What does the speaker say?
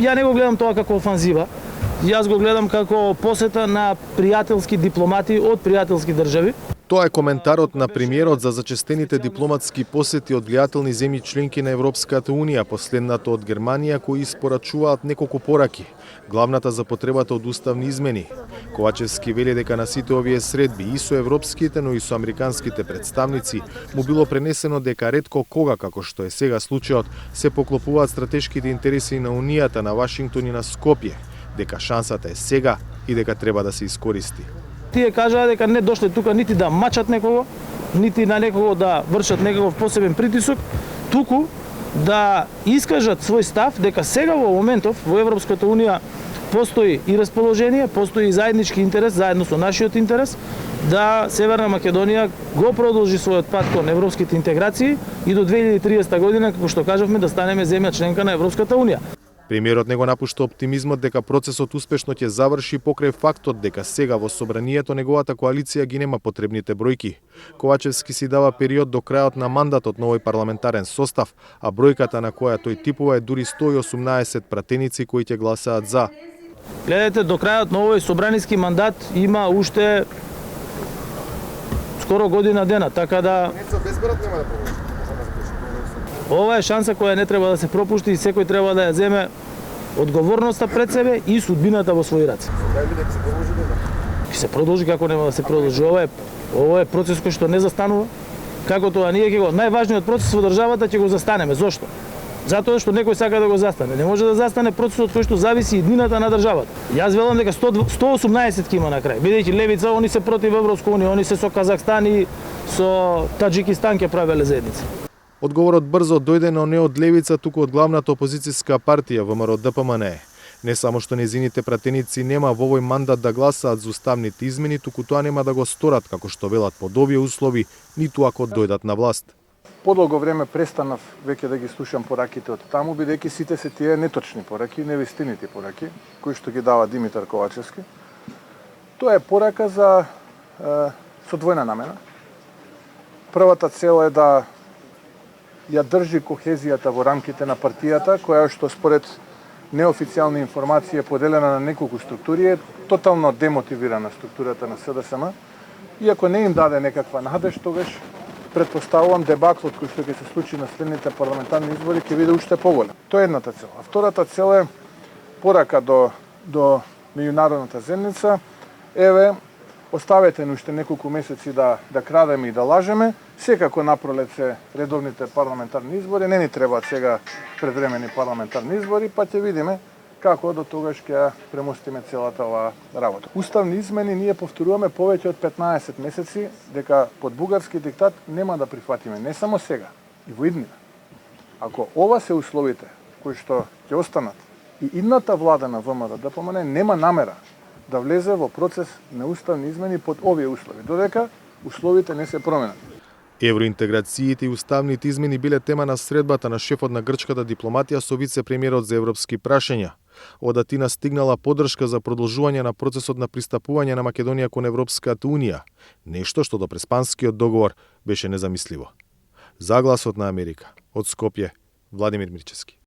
Ја не го гледам тоа како офанзива. Јас го гледам како посета на пријателски дипломати од пријателски држави. Тоа е коментарот на премиерот за зачестените дипломатски посети од влијателни земји членки на Европската Унија, последната од Германија, кои испорачуваат неколку пораки. Главната за потребата од уставни измени. Ковачевски вели дека на сите овие средби и со европските, но и со американските представници му било пренесено дека ретко кога, како што е сега случајот, се поклопуваат стратешките интереси на Унијата, на Вашингтон и на Скопје, дека шансата е сега и дека треба да се искористи. Тие кажаа дека не дошле тука нити да мачат некого, нити на некого да вршат некаков посебен притисок, туку да искажат свој став дека сега во моментов во Европската Унија постои и расположение, постои и заеднички интерес, заедно со нашиот интерес, да Северна Македонија го продолжи својот пат кон европските интеграции и до 2030 година, како што кажавме, да станеме земја членка на Европската Унија. Премиерот не го напушта оптимизмот дека процесот успешно ќе заврши покрај фактот дека сега во собранието неговата коалиција ги нема потребните бројки. Ковачевски си дава период до крајот на мандатот на овој парламентарен состав, а бројката на која тој типува е дури 118 пратеници кои ќе гласаат за. Гледате, до крајот на овој собраниски мандат има уште скоро година дена, така да ова е шанса која не треба да се пропушти и секој треба да ја земе одговорноста пред себе и судбината во своји раце. Ќе се продолжи, како нема да се продолжи. Ова е процес кој што не застанува. Како тоа ние ќе го најважниот процес во државата ќе го застанеме. Зошто? Затоа што некој сака да го застане. Не може да застане процесот кој што зависи иднината на државата. Јас велам дека 118 ќе има на крај. Бидејќи левица, они се против Европска унија, они се со Казахстан и со Таџикистан ќе правеле заедница. Одговорот брзо дојде, но не од левица, туку од главната опозицијска партија ВМРО-ДПМНЕ. Не само што незините пратеници нема во овој мандат да гласаат за уставните измени, туку тоа нема да го сторат, како што велат под овие услови, ниту ако дојдат на власт. Подолго време престанав веќе да ги слушам пораките од таму, бидејќи сите се тие неточни пораки, невистинити пораки, кои што ги дава Димитар Ковачевски. Тоа е порака за со двојна намена. Првата цел е да ја држи кохезијата во рамките на партијата, која што според неофицијални информации е поделена на неколку структури, е тотално демотивирана структурата на СДСМ. И ако не им даде некаква надеж, тогаш предпоставувам дебаклот кој што ќе се случи на следните парламентарни избори ќе биде уште поголем. Тоа е едната цел. А втората цел е порака до меѓународната заедница. Еве, оставете ни уште неколку месеци да крадеме и да лажеме. Секако напролет се редовните парламентарни избори, не ни требаат сега предвремени парламентарни избори, па ќе видиме како до тогаш ќе премостиме целата оваа работа. Уставни измени ние повторуваме повеќе од 15 месеци дека под бугарски диктат нема да прифатиме, не само сега, и во иднина. Ако ова се условите кои што ќе останат и идната влада на ВМРО-ДПМНЕ нема намера да влезе во процес на уставни измени под овие услови, додека условите не се променат. Евроинтеграциите и уставните измени биле тема на средбата на шефот на грчката дипломатија со вице-премиерот за европски прашања. Од Атина стигнала поддршка за продолжување на процесот на пристапување на Македонија кон Европската Унија, нешто што до Преспанскиот договор беше незамисливо. За Гласот на Америка, од Скопје, Владимир Мирчевски.